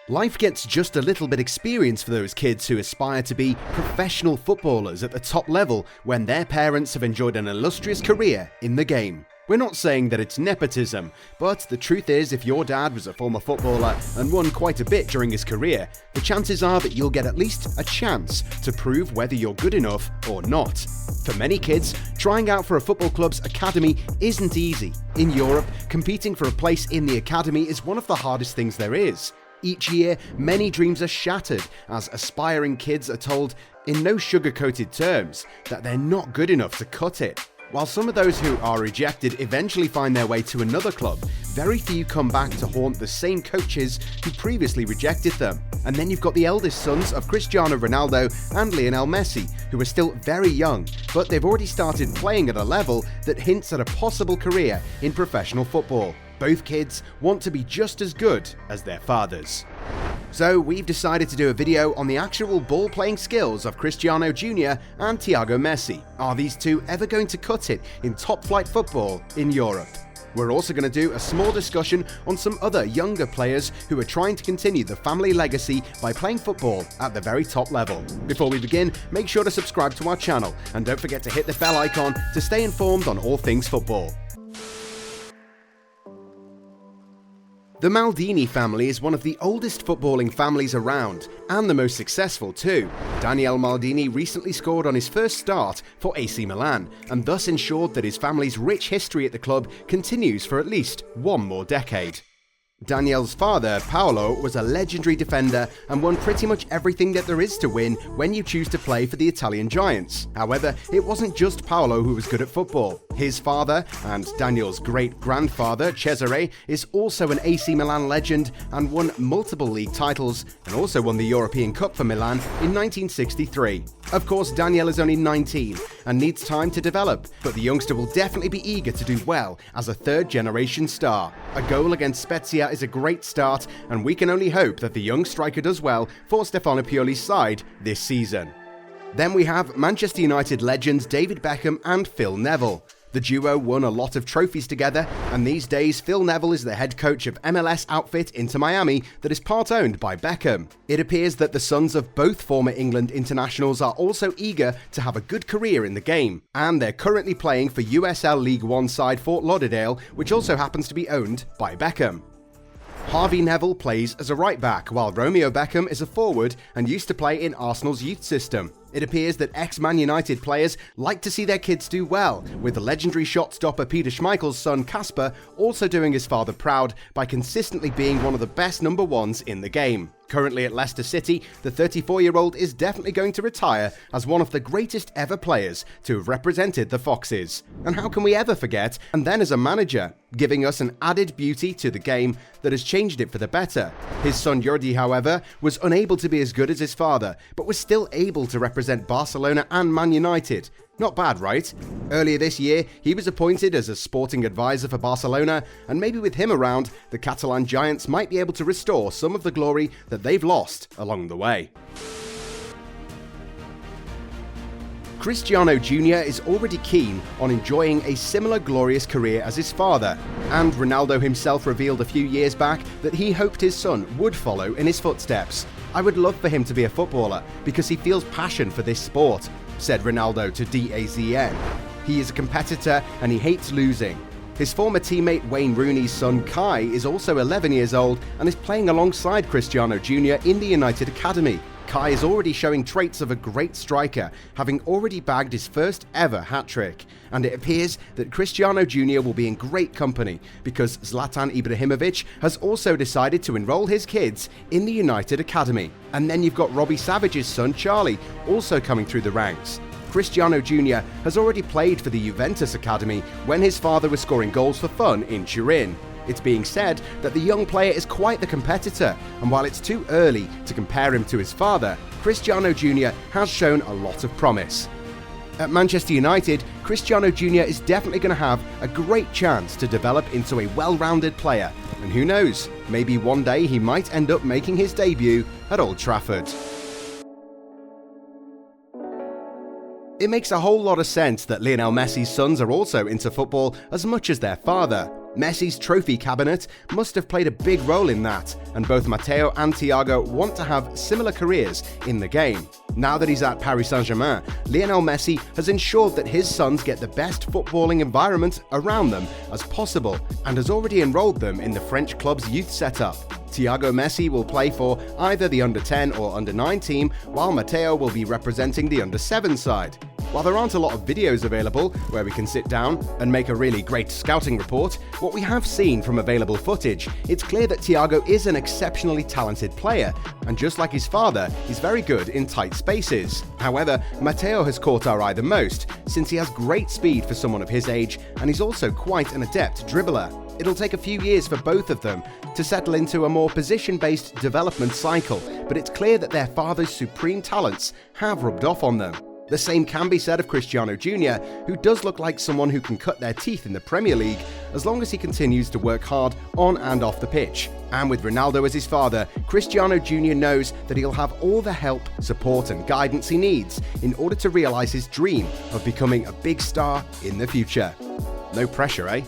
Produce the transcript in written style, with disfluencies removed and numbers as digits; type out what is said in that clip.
Life gets just a little bit experience for those kids who aspire to be professional footballers at the top level when their parents have enjoyed an illustrious career in the game. We're not saying that it's nepotism, but the truth is if your dad was a former footballer and won quite a bit during his career, the chances are that you'll get at least a chance to prove whether you're good enough or not. For many kids, trying out for a football club's academy isn't easy. In Europe, competing for a place in the academy is one of the hardest things there is. Each year, many dreams are shattered as aspiring kids are told, in no sugar-coated terms, that they're not good enough to cut it. While some of those who are rejected eventually find their way to another club, very few come back to haunt the same coaches who previously rejected them. And then you've got the eldest sons of Cristiano Ronaldo and Lionel Messi, who are still very young, but they've already started playing at a level that hints at a possible career in professional football. Both kids want to be just as good as their fathers. So we've decided to do a video on the actual ball-playing skills of Cristiano Jr and Thiago Messi. Are these two ever going to cut it in top-flight football in Europe? We're also going to do a small discussion on some other younger players who are trying to continue the family legacy by playing football at the very top level. Before we begin, make sure to subscribe to our channel and don't forget to hit the bell icon to stay informed on all things football. The Maldini family is one of the oldest footballing families around, and the most successful too. Daniel Maldini recently scored on his first start for AC Milan, and thus ensured that his family's rich history at the club continues for at least one more decade. Daniel's father, Paolo, was a legendary defender and won pretty much everything that there is to win when you choose to play for the Italian Giants. However, it wasn't just Paolo who was good at football. His father, and Daniel's great-grandfather, Cesare, is also an AC Milan legend and won multiple league titles, and also won the European Cup for Milan in 1963. Of course, Daniel is only 19 and needs time to develop, but the youngster will definitely be eager to do well as a third-generation star. A goal against Spezia is a great start, and we can only hope that the young striker does well for Stefano Pioli's side this season. Then we have Manchester United legends David Beckham and Phil Neville. The duo won a lot of trophies together, and these days Phil Neville is the head coach of MLS outfit Inter Miami that is part owned by Beckham. It appears that the sons of both former England internationals are also eager to have a good career in the game, and they're currently playing for USL League One side Fort Lauderdale, which also happens to be owned by Beckham. Harvey Neville plays as a right back, while Romeo Beckham is a forward and used to play in Arsenal's youth system. It appears that ex-Man United players like to see their kids do well, with the legendary shot stopper Peter Schmeichel's son Kasper also doing his father proud by consistently being one of the best number ones in the game. Currently at Leicester City, the 34-year-old is definitely going to retire as one of the greatest ever players to have represented the Foxes. And how can we ever forget, and then as a manager, giving us an added beauty to the game that has changed it for the better. His son Jordi, however, was unable to be as good as his father, but was still able to represent Barcelona and Man United. Not bad, right? Earlier this year, he was appointed as a sporting advisor for Barcelona, and maybe with him around, the Catalan Giants might be able to restore some of the glory that they've lost along the way. Cristiano Jr is already keen on enjoying a similar glorious career as his father, and Ronaldo himself revealed a few years back that he hoped his son would follow in his footsteps. "I would love for him to be a footballer because he feels passion for this sport," said Ronaldo to DAZN. "He is a competitor and he hates losing." His former teammate Wayne Rooney's son Kai is also 11 years old and is playing alongside Cristiano Jr in the United Academy. Kai is already showing traits of a great striker, having already bagged his first ever hat-trick. And it appears that Cristiano Jr will be in great company because Zlatan Ibrahimovic has also decided to enroll his kids in the United Academy. And then you've got Robbie Savage's son Charlie also coming through the ranks. Cristiano Jr has already played for the Juventus Academy when his father was scoring goals for fun in Turin. It's being said that the young player is quite the competitor, and while it's too early to compare him to his father, Cristiano Jr has shown a lot of promise. At Manchester United, Cristiano Jr is definitely going to have a great chance to develop into a well-rounded player, and who knows, maybe one day he might end up making his debut at Old Trafford. It makes a whole lot of sense that Lionel Messi's sons are also into football as much as their father. Messi's trophy cabinet must have played a big role in that, and both Matteo and Thiago want to have similar careers in the game. Now that he's at Paris Saint-Germain, Lionel Messi has ensured that his sons get the best footballing environment around them as possible, and has already enrolled them in the French club's youth setup. Thiago Messi will play for either the under-10 or under-9 team, while Matteo will be representing the under-7 side. While there aren't a lot of videos available where we can sit down and make a really great scouting report, what we have seen from available footage, it's clear that Thiago is an exceptionally talented player, and just like his father, he's very good in tight spaces. However, Matteo has caught our eye the most, since he has great speed for someone of his age, and he's also quite an adept dribbler. It'll take a few years for both of them to settle into a more position-based development cycle, but it's clear that their father's supreme talents have rubbed off on them. The same can be said of Cristiano Jr, who does look like someone who can cut their teeth in the Premier League as long as he continues to work hard on and off the pitch. And with Ronaldo as his father, Cristiano Jr knows that he'll have all the help, support and guidance he needs in order to realise his dream of becoming a big star in the future. No pressure, eh?